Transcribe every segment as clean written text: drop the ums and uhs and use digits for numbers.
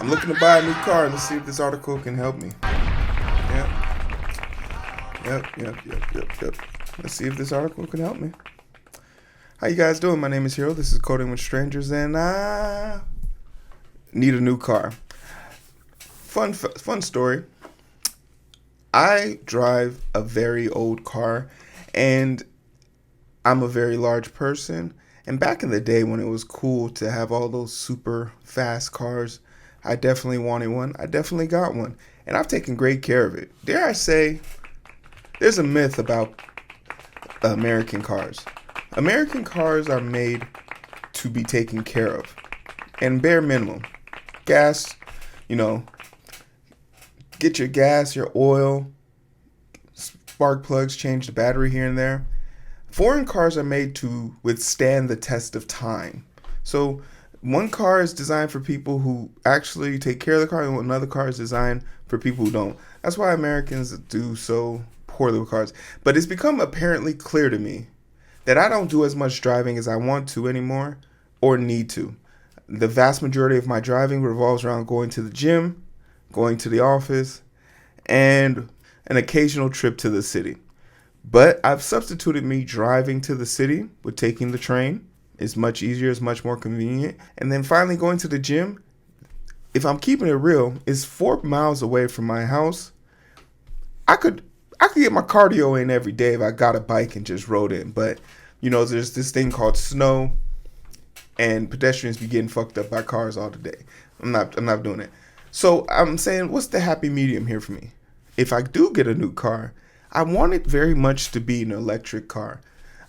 I'm looking to buy a new car. Let's see if this article can help me. Yep. Yep. Let's see if this article can help me. How you guys doing? My name is Hero. This is Coding with Strangers, and I need a new car. Fun story. I drive a very old car, and I'm a very large person. And back in the day when it was cool to have all those super fast cars, I definitely wanted one. I definitely got one. And I've taken great care of it. Dare I say, there's a myth about American cars. American cars are made to be taken care of. And bare minimum. Gas, get your gas, your oil, spark plugs, change the battery here and there. Foreign cars are made to withstand the test of time. So one car is designed for people who actually take care of the car, and another car is designed for people who don't. That's why Americans do so poorly with cars. But it's become apparently clear to me that I don't do as much driving as I want to anymore or need to. The vast majority of my driving revolves around going to the gym, going to the office, and an occasional trip to the city. But I've substituted me driving to the city with taking the train. It's much easier, it's much more convenient. And then finally going to the gym, if I'm keeping it real, it's 4 miles away from my house. I could get my cardio in every day if I got a bike and just rode in. But, there's this thing called snow, and pedestrians be getting fucked up by cars all the day. I'm not doing it. So I'm saying, what's the happy medium here for me? If I do get a new car, I want it very much to be an electric car.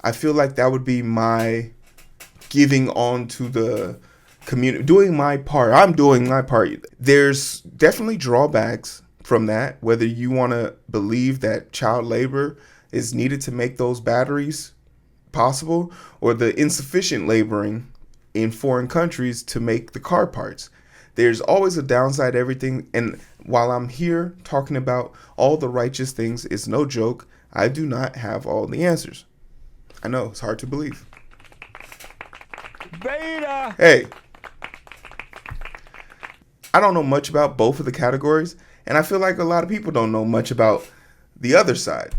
I feel like that would be my giving on to the community, doing my part. I'm doing my part. There's definitely drawbacks from that, whether you want to believe that child labor is needed to make those batteries possible, or the insufficient laboring in foreign countries to make the car parts. There's always a downside to everything, and while I'm here talking about all the righteous things, it's no joke, I do not have all the answers. I know, it's hard to believe. Beta! Hey, I don't know much about both of the categories, and I feel like a lot of people don't know much about the other side.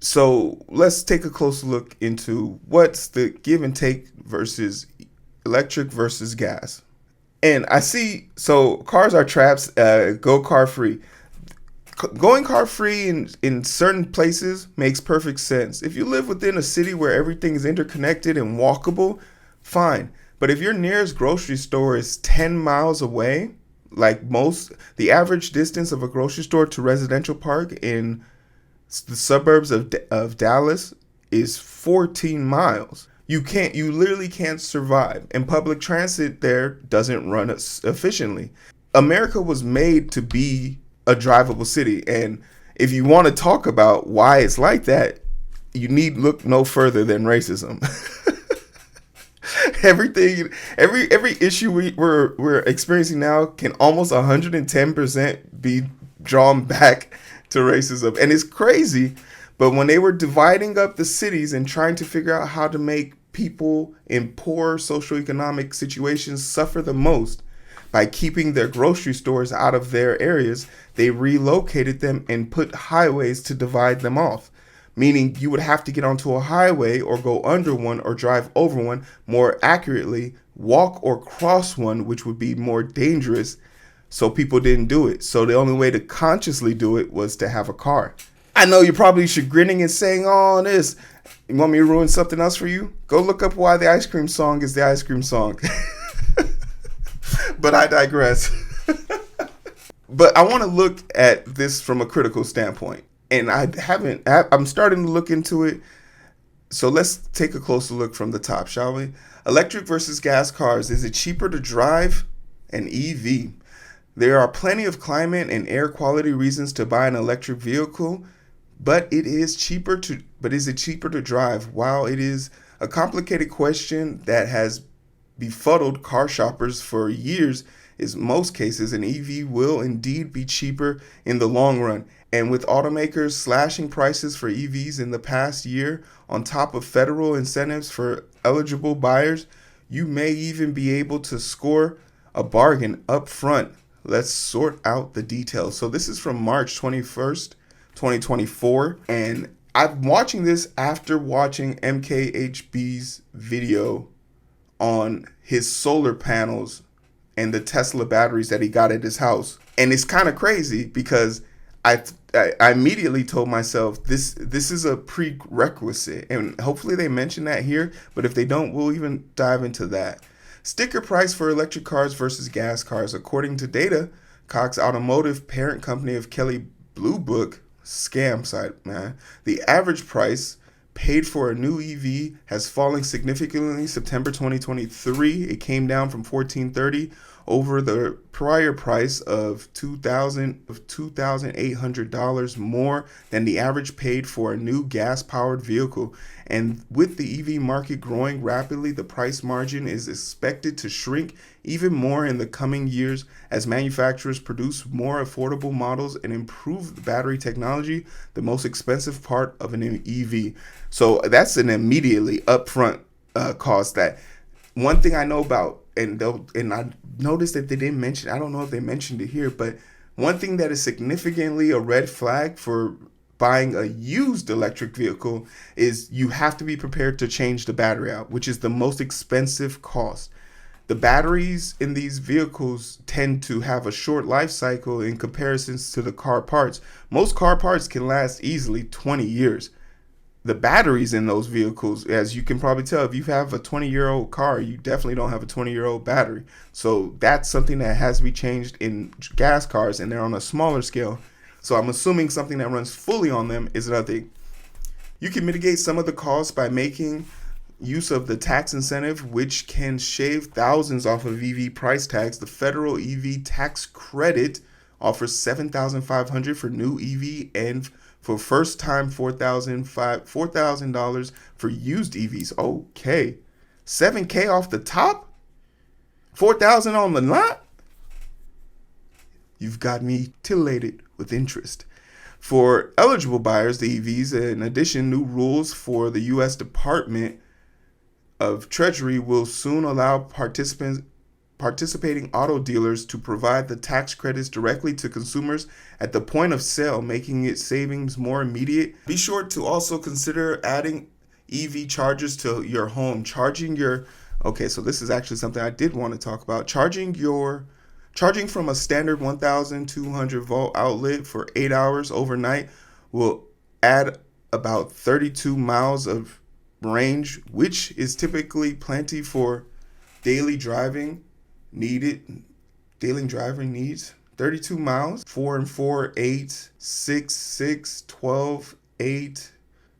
So let's take a closer look into what's the give and take versus electric versus gas. And I see, so cars are traps, go car free. Going car free in certain places makes perfect sense. If you live within a city where everything is interconnected and walkable, fine. But if your nearest grocery store is 10 miles away, the average distance of a grocery store to residential park in the suburbs of Dallas is 14 miles. You literally can't survive. And public transit there doesn't run efficiently. America was made to be a drivable city. And if you want to talk about why it's like that, you need look no further than racism. Every issue we're experiencing now can almost 110% be drawn back to racism. And it's crazy. But when they were dividing up the cities and trying to figure out how to make people in poor socioeconomic situations suffer the most by keeping their grocery stores out of their areas, they relocated them and put highways to divide them off. Meaning you would have to get onto a highway or go under one or drive over one, more accurately, walk or cross one, which would be more dangerous. So people didn't do it. So the only way to consciously do it was to have a car. I know you're probably chagrining and saying all this. You want me to ruin something else for you? Go look up why the ice cream song is the ice cream song. But I digress. But I want to look at this from a critical standpoint. And I'm starting to look into it. So let's take a closer look from the top, shall we? Electric versus gas cars. Is it cheaper to drive an EV? There are plenty of climate and air quality reasons to buy an electric vehicle, but is it cheaper to drive? While it is a complicated question that has befuddled car shoppers for years, in most cases an EV will indeed be cheaper in the long run. And with automakers slashing prices for EVs in the past year, on top of federal incentives for eligible buyers, you may even be able to score a bargain up front. Let's sort out the details. So this is from March 21st, 2024. And I'm watching this after watching MKHB's video on his solar panels and the Tesla batteries that he got at his house. And it's kind of crazy because I immediately told myself this is a prerequisite, and hopefully they mention that here, but if they don't, we'll even dive into that. Sticker price for electric cars versus gas cars. According to data, Cox Automotive, parent company of Kelley Blue Book, scam site, man. The average price paid for a new EV has fallen significantly. September 2023, it came down from $1,430 over the prior price of $2,800 more than the average paid for a new gas-powered vehicle. And with the EV market growing rapidly, the price margin is expected to shrink even more in the coming years as manufacturers produce more affordable models and improve the battery technology, the most expensive part of an EV. So that's an immediately upfront cost. That one thing I know about, and I noticed that they didn't mention, I don't know if they mentioned it here, but one thing that is significantly a red flag for buying a used electric vehicle is you have to be prepared to change the battery out, which is the most expensive cost. The batteries in these vehicles tend to have a short life cycle in comparisons to the car parts. Most car parts can last easily 20 years. The batteries in those vehicles, as you can probably tell, if you have a 20-year-old car, you definitely don't have a 20-year-old battery. So that's something that has to be changed in gas cars, and they're on a smaller scale. So I'm assuming something that runs fully on them is another thing. You can mitigate some of the costs by making use of the tax incentive, which can shave thousands off of EV price tags. The federal EV tax credit offers $7,500 for new EV and for first time $4,000 for used EVs. Okay. $7,000 off the top? $4,000 on the lot? You've got me titillated with interest. For eligible buyers, the EVs, in addition, new rules for the U.S. Department of Treasury will soon allow participating auto dealers to provide the tax credits directly to consumers at the point of sale, making its savings more immediate. Be sure to also consider adding EV chargers to your home. Okay, so this is actually something I did want to talk about. Charging from a standard 1,200 volt outlet for 8 hours overnight will add about 32 miles of range, which is typically plenty for daily driving needs. 32 miles, 4 and 4, 8, 6, 6, 12, 8,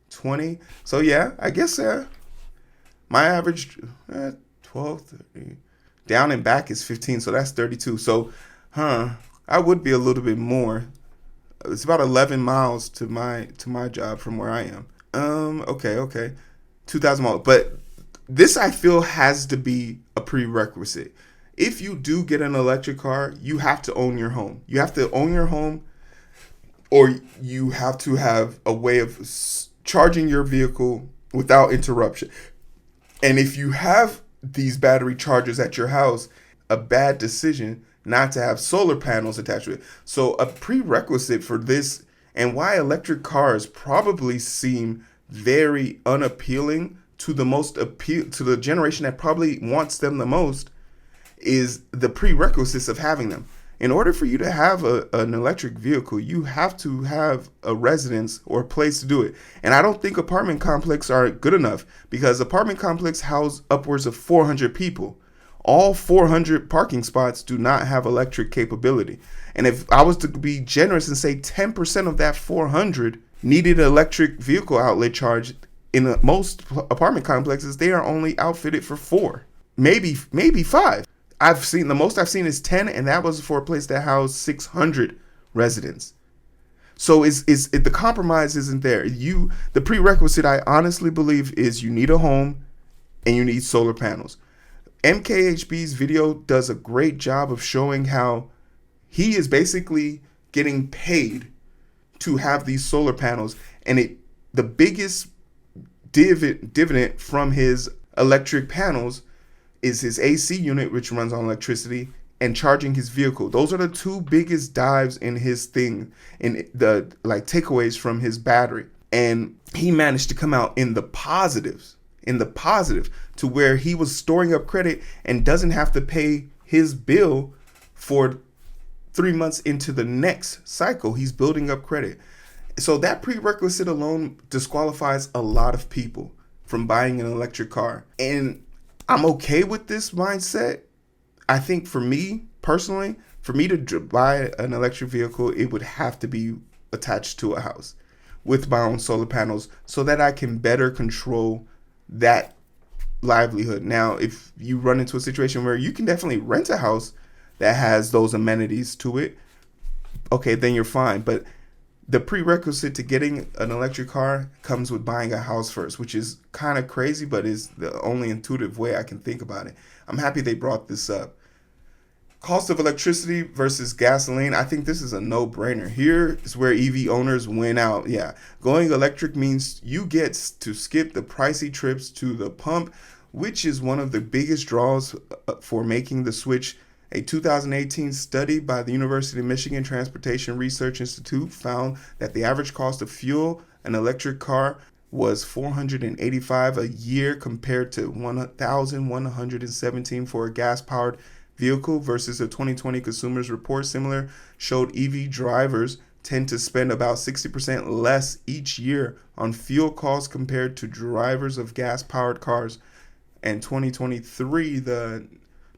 20. So yeah, I guess my average 12, 30. Down and back is 15, so that's 32. So, I would be a little bit more. It's about 11 miles to my job from where I am. Okay. 2,000 miles. But this, I feel, has to be a prerequisite. If you do get an electric car, you have to own your home. You have to own your home, or you have to have a way of charging your vehicle without interruption. And if you have these battery chargers at your house, a bad decision not to have solar panels attached to it. So a prerequisite for this, and why electric cars probably seem very unappealing to the generation that probably wants them the most, is the prerequisites of having them. In order for you to have an electric vehicle, you have to have a residence or a place to do it. And I don't think apartment complexes are good enough, because apartment complexes house upwards of 400 people. All 400 parking spots do not have electric capability. And if I was to be generous and say 10% of that 400 needed an electric vehicle outlet charge, in most apartment complexes, they are only outfitted for 4, maybe 5. The most I've seen is 10, and that was for a place that housed 600 residents. So the compromise isn't there. The prerequisite, I honestly believe, is you need a home and you need solar panels. MKHB's video does a great job of showing how he is basically getting paid to have these solar panels, and the biggest dividend from his electric panels is his AC unit, which runs on electricity, and charging his vehicle. Those are the two biggest dives in his thing, in the like takeaways from his battery. And he managed to come out in the positives, to where he was storing up credit and doesn't have to pay his bill for 3 months into the next cycle. He's building up credit. So that prerequisite alone disqualifies a lot of people from buying an electric car. And I'm okay with this mindset. I think for me personally, for me to buy an electric vehicle, it would have to be attached to a house with my own solar panels so that I can better control that livelihood. Now, if you run into a situation where you can definitely rent a house that has those amenities to it, okay, then you're fine. But the prerequisite to getting an electric car comes with buying a house first, which is kind of crazy, but is the only intuitive way I can think about it. I'm happy they brought this up. Cost of electricity versus gasoline. I think this is a no-brainer. Here is where EV owners win out. Yeah, going electric means you get to skip the pricey trips to the pump, which is one of the biggest draws for making the switch. A 2018 study by the University of Michigan Transportation Research Institute found that the average cost of fuel an electric car was $485 a year compared to $1,117 for a gas-powered vehicle, versus a 2020 Consumers Report similar showed EV drivers tend to spend about 60% less each year on fuel costs compared to drivers of gas-powered cars. And 2023, the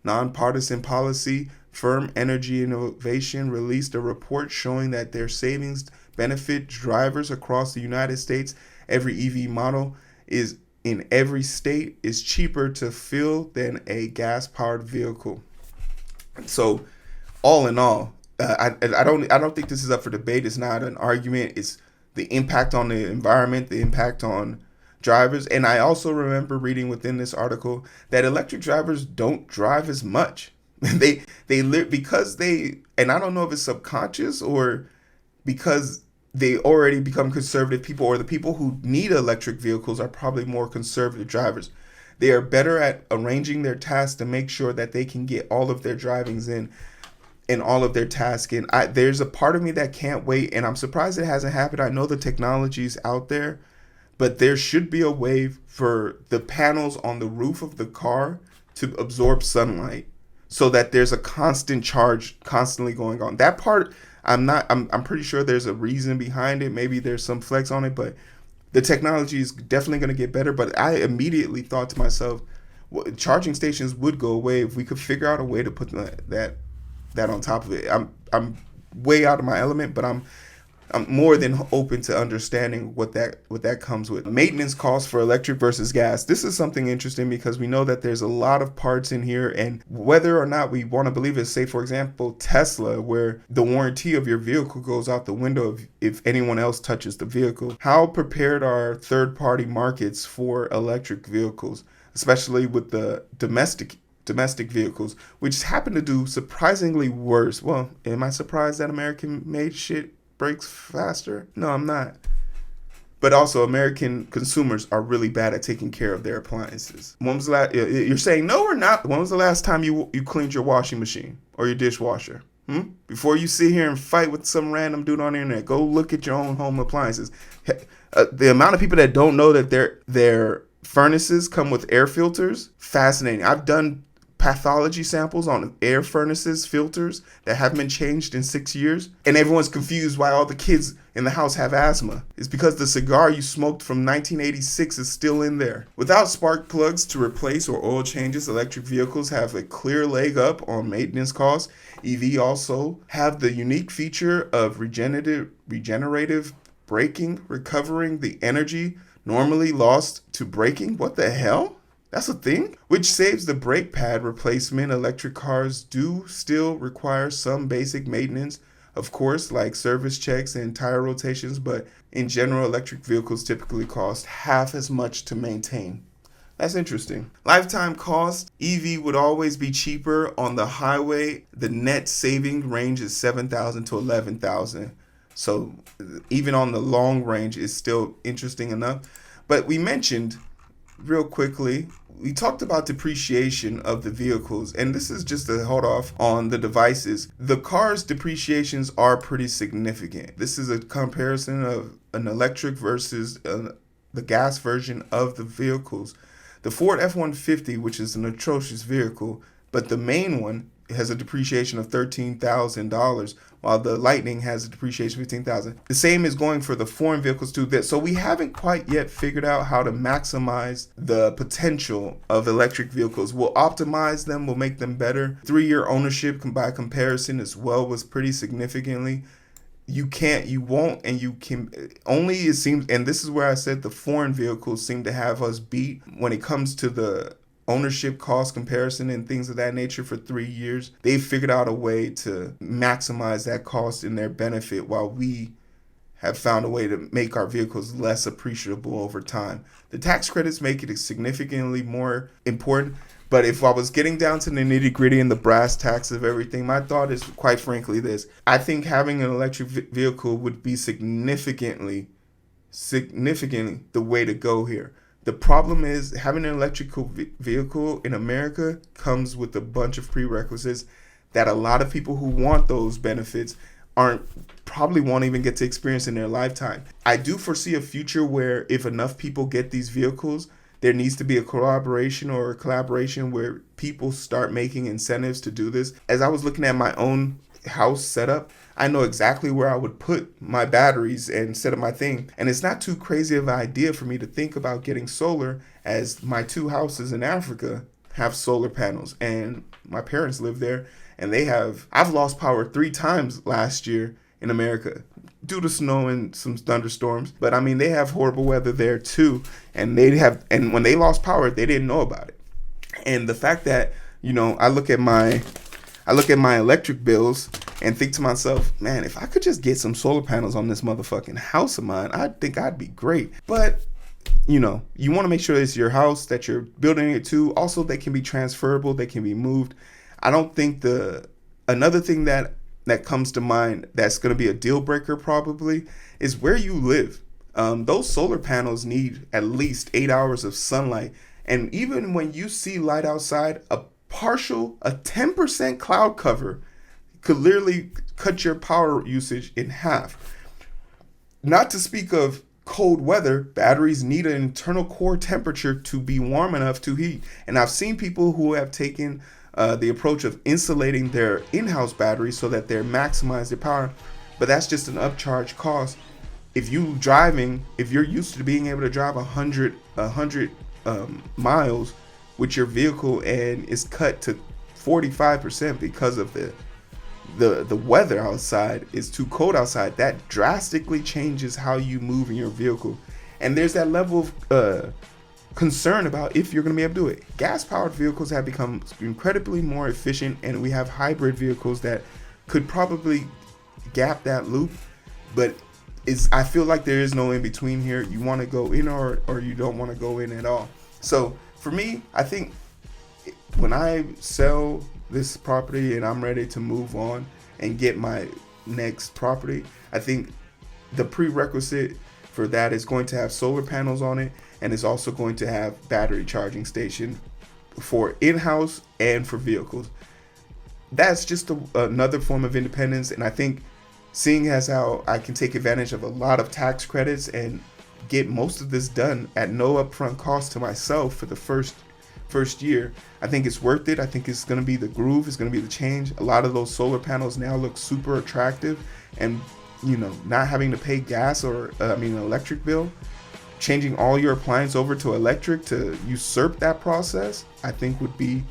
nonpartisan policy firm Energy Innovation released a report showing that their savings benefit drivers across the United States. Every EV model is in every state is cheaper to fill than a gas-powered vehicle. So, all in all, I don't think this is up for debate. It's not an argument. It's the impact on the environment, the impact on drivers. And I also remember reading within this article that electric drivers don't drive as much. they live because they, and I don't know if it's subconscious or because they already become conservative people, or the people who need electric vehicles are probably more conservative drivers. They are better at arranging their tasks to make sure that they can get all of their drivings in and all of their tasks in. There's a part of me that can't wait, and I'm surprised it hasn't happened. I know the technology's out there, but there should be a way for the panels on the roof of the car to absorb sunlight so that there's a constant charge constantly going on. That part, I'm pretty sure there's a reason behind it. Maybe there's some flex on it, but the technology is definitely going to get better. But I immediately thought to myself, charging stations would go away if we could figure out a way to put that on top of it. I'm way out of my element, but I'm more than open to understanding what that comes with. Maintenance costs for electric versus gas. This is something interesting because we know that there's a lot of parts in here, and whether or not we want to believe it, say for example Tesla, where the warranty of your vehicle goes out the window if anyone else touches the vehicle. How prepared are third-party markets for electric vehicles, especially with the domestic vehicles, which happen to do surprisingly worse? Well, am I surprised that American-made shit breaks faster? No, I'm not. But also, American consumers are really bad at taking care of their appliances. When was the last? You're saying no or not? When was the last time you cleaned your washing machine or your dishwasher? Before you sit here and fight with some random dude on the internet, go look at your own home appliances. The amount of people that don't know that their furnaces come with air filters, fascinating. I've done pathology samples on air furnaces filters that haven't been changed in 6 years, and everyone's confused why all the kids in the house have asthma. It's because the cigar you smoked from 1986 is still in there. Without spark plugs to replace or oil changes, electric vehicles have a clear leg up on maintenance costs. EV also have the unique feature of regenerative braking, recovering the energy normally lost to braking. What the hell? That's a thing? Which saves the brake pad replacement. Electric cars do still require some basic maintenance, of course, like service checks and tire rotations, but in general, electric vehicles typically cost half as much to maintain. That's interesting. Lifetime cost, EV would always be cheaper on the highway. The net saving range is $7,000 to $11,000. So even on the long range, it's still interesting enough. But we mentioned real quickly, we talked about depreciation of the vehicles, and this is just to hold off on the devices. The car's depreciations are pretty significant. This is a comparison of an electric versus the gas version of the vehicles. The Ford F-150, which is an atrocious vehicle, but the main one has a depreciation of $13,000, while the Lightning has a depreciation of $15,000. The same is going for the foreign vehicles too. So we haven't quite yet figured out how to maximize the potential of electric vehicles. We'll optimize them, we'll make them better. 3-year ownership by comparison as well was pretty significantly. You won't, and you can only, it seems, and this is where I said the foreign vehicles seem to have us beat when it comes to the ownership cost comparison and things of that nature. For 3 years, they've figured out a way to maximize that cost in their benefit, while we have found a way to make our vehicles less appreciable over time. The tax credits make it significantly more important. But if I was getting down to the nitty gritty and the brass tacks of everything, my thought is, quite frankly, this. I think having an electric vehicle would be significantly the way to go here. The problem is, having an electrical vehicle in America comes with a bunch of prerequisites that a lot of people who want those benefits probably won't even get to experience in their lifetime. I do foresee a future where if enough people get these vehicles, there needs to be a collaboration or a collaboration where people start making incentives to do this. As I was looking at my own house setup, I know exactly where I would put my batteries and set up my thing. And it's not too crazy of an idea for me to think about getting solar, as my 2 houses in Africa have solar panels, and my parents live there, and I've lost power 3 times last year in America due to snow and some thunderstorms. But I mean, they have horrible weather there too, and when they lost power, they didn't know about it. And the fact that, I look at my electric bills and think to myself, man, if I could just get some solar panels on this motherfucking house of mine, I think I'd be great. But you want to make sure it's your house that you're building it to. Also, they can be transferable, they can be moved. I don't think another thing that comes to mind that's going to be a deal breaker probably is where you live. Those solar panels need at least 8 hours of sunlight. And even when you see light outside, a 10% cloud cover could literally cut your power usage in half. Not to speak of cold weather, batteries need an internal core temperature to be warm enough to heat. And I've seen people who have taken the approach of insulating their in-house batteries so that they're maximize their power, but that's just an upcharge cost. If you're used to being able to drive 100 miles with your vehicle and it's cut to 45% because of the weather outside is too cold outside, that drastically changes how you move in your vehicle. And there's that level of concern about if you're going to be able to do it. Gas-powered vehicles have become incredibly more efficient, and we have hybrid vehicles that could probably gap that loop. But I feel like there is no in between here. You want to go in or you don't want to go in at all. So for me, I think when I sell this property and I'm ready to move on and get my next property, I think the prerequisite for that is going to have solar panels on it, and it's also going to have battery charging station for in-house and for vehicles. That's just another form of independence, and I think seeing as how I can take advantage of a lot of tax credits and get most of this done at no upfront cost to myself for the first year, I think it's worth it. I think it's going to be the groove, it's going to be the change. A lot of those solar panels now look super attractive, and not having to pay gas or an electric bill, changing all your appliance over to electric to usurp that process, I think would be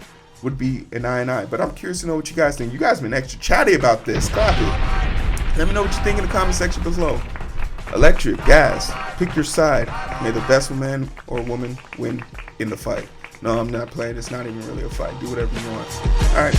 an I. But I'm curious to know what you guys think. You guys have been extra chatty about this. Stop it. Let me know what you think in the comment section below. Electric, gas, pick your side. May the best man or woman win in the fight. No, I'm not playing. It's not even really a fight. Do whatever you want. All right.